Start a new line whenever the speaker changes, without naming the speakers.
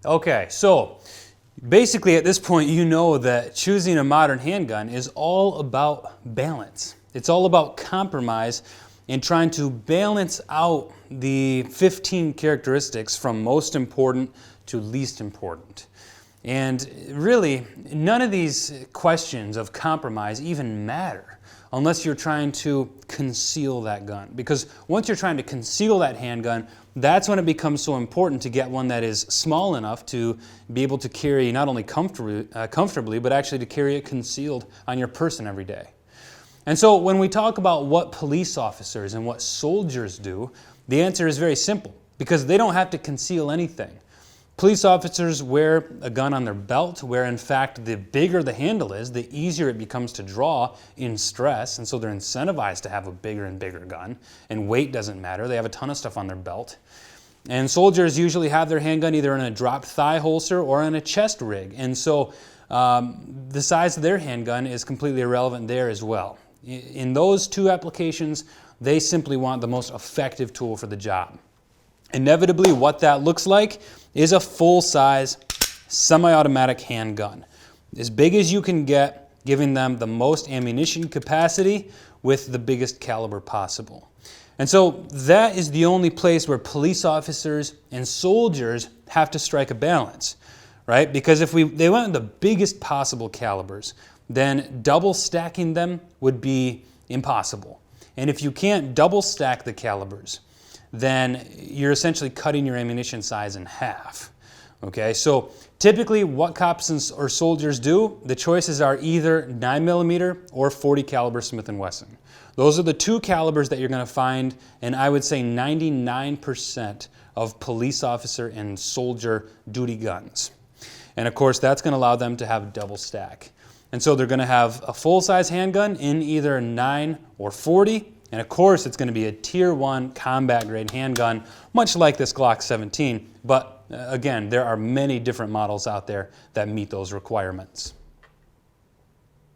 Okay, so basically at this point you know that choosing a modern handgun is all about balance. It's all about compromise and trying to balance out the 15 characteristics from most important to least important. And really, none of these questions of compromise even matter unless you're trying to conceal that gun. Because once you're trying to conceal that handgun, that's when it becomes so important to get one that is small enough to be able to carry not only comfortably, but actually to carry it concealed on your person every day. And so when we talk about what police officers and what soldiers do, the answer is very simple, because they don't have to conceal anything. Police officers wear a gun on their belt, where in fact the bigger the handle is, the easier it becomes to draw in stress, and so they're incentivized to have a bigger and bigger gun, and weight doesn't matter. They have a ton of stuff on their belt. And soldiers usually have their handgun either in a dropped thigh holster or in a chest rig, and so the size of their handgun is completely irrelevant there as well. In those two applications, they simply want the most effective tool for the job. Inevitably, what that looks like is a full-size semi-automatic handgun, as big as you can get, giving them the most ammunition capacity with the biggest caliber possible. And so that is the only place where police officers and soldiers have to strike a balance, right? Because if they went with the biggest possible calibers, then double stacking them would be impossible. And if you can't double stack the calibers, then you're essentially cutting your ammunition size in half. Okay, so typically what cops or soldiers do, the choices are either 9mm or 40 caliber Smith & Wesson. Those are the two calibers that you're going to find, and I would say 99% of police officer and soldier duty guns. And of course, that's going to allow them to have double stack. And so they're going to have a full-size handgun in either 9 or 40, and of course it's going to be a Tier 1 combat-grade handgun, much like this Glock 17, but again, there are many different models out there that meet those requirements.